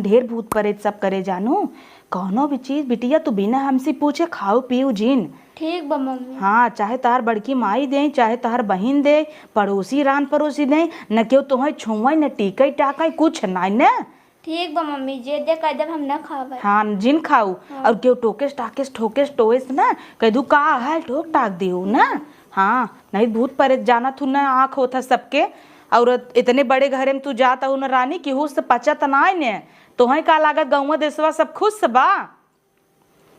ढेर भूत प्रेत सब करे जानू। कौनो भी चीज बिटिया तू बिना हमसे पूछे खाओ पियो जीन। ठीक बा मम्मी। हाँ, चाहे तार बड़की माई दे, चाहे तार बहिन दे, पड़ोसी रान पड़ोसी दे, न क्यों तुम्हें छुआ न टीके टाके कुछ नहीं न। ठीक बा मम्मी, जे दे कह देब हम न खावे। हाँ जिन खाऊ। हाँ। और क्यों टोकेस टाकेस ठोकेस टोएस ना कह दू का है ठोक टाक दियो ना। हाँ नहीं भूत प्रेत जाना तू न आँख होता सबके। और इतने बड़े घरे में तू जाता हूँ न रानी कि हुस पचत ना ने तोहें का लागत गौवा देशवा सब खुश बा।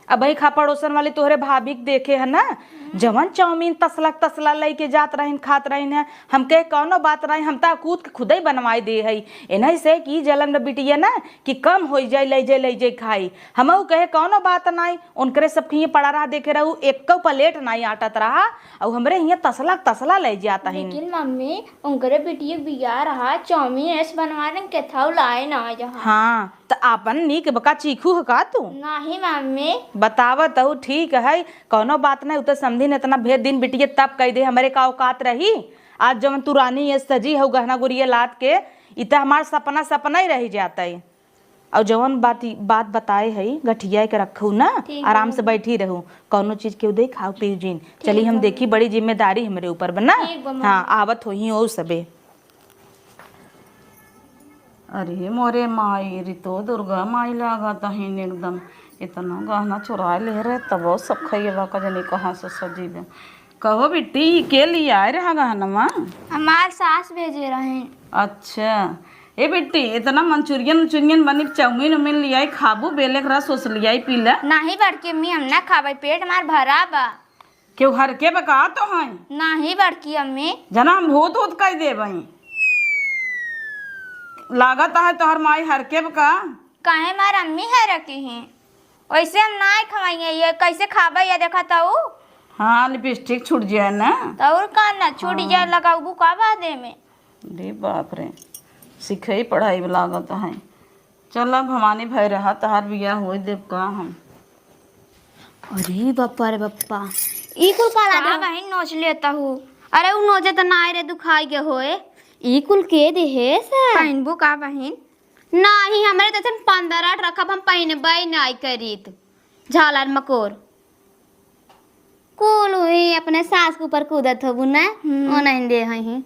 अब भाई खा पड़ोसन वाले तोहरे भाभी के देखे है ना जवन चाउमीन तसला लेके जात रहीन खात रहीन है। हम कहे कौनो बात नहीं, हम ता कूद के खुद ही बनवाई दे है एनही से कि जलन बिटिया ना कि कम हो जाए ले जाए खाई। हम कहे कौनो बात नहीं, उनकरे सब ये पड़ा रहा देखे रहू एक प्लेट नहीं आटत रहा और हमरे यहाँ तसला ले जाता है। लेकिन मम्मी उनकरे बिटिया बिया रहा चाउमीन ऐसे बनवाने के था लाए ना जहाँ। हाँ तो आपन नीक बका चीखू है का तू नहीं मम्मी बतावत हूँ ठीक है कौनो बात नहीं। उतर समझी न इतना भेद दिन बिटिया तब कह दे हमारे का औकात रही। आज जब तू रानी ये सजी हो गहना गुड़िया लाद के इतना हमार सपना ही रह जाता है। और जवन बात बताए है गठिया के रखू ना आराम से बैठी रहू कौनो चीज के दे खाओ पियो जीन। चली हम देखी बड़ी जिम्मेदारी हमारे ऊपर बना। हाँ आवत हो ही ओ सबे। अरे मोरे माई रितो दुर्गा माई लागत है एकदम इतना गहना चुरा ले रहे तब सब खइबा का जनी कहाँ से सजीबे। कहो बिट्टी के लिए आए रहा गहनवा? हमार सास भेजे रहे। अच्छा ए बिट्टी इतना मंचूरियन बनी चाउमीन उमीन लियाई खाबू बेले के रस सोस लियाई पीला। नहीं बड़की अम्मी हम ना खावे पेट मार भरा बा। क्यों हर के बका तो है? नहीं बड़की अम्मी। जना हम भूत ऊत कह दे भाई लागत है तोहर माई हर के बका। काहे मार अम्मी है रखी हैं वैसे हम ना खवाएंगे ये कैसे खाबा ये देखा ताऊ। हाँ लिपस्टिक छूट जाए ना तौर का ना छूट जाए लगाऊ का बादे में। रे बाप रे सीखे पढ़ाई में लागत है। चल अब भवानी भाई रहा तहार बिया हो देव का हम। अरे बप्पा रे बप्पा ई कुल का लागे बहन नोच लेता हूँ। अरे उ नोजे त ना रे दुखाई के होए ई कुल के दे है से पहनबू का बहन? नहीं हमरे तो 15 रखब हम पहनबई नहीं करीत झालर मकोर कुल हुई अपने सास के ऊपर कूदत होबू ना ओ नहीं दे हई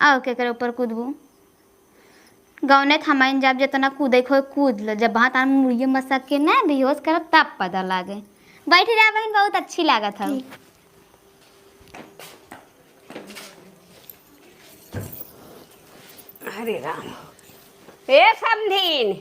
आओ के करे ऊपर कूदबू गौने थमाइन जब जितना कूदे खो कूद लो जब बात आम मुड़िए मसक के ना बेहोश करब तब पता लागे। बैठी रहा बहन बहुत अच्छी लागत है। अरे राम ए समधीन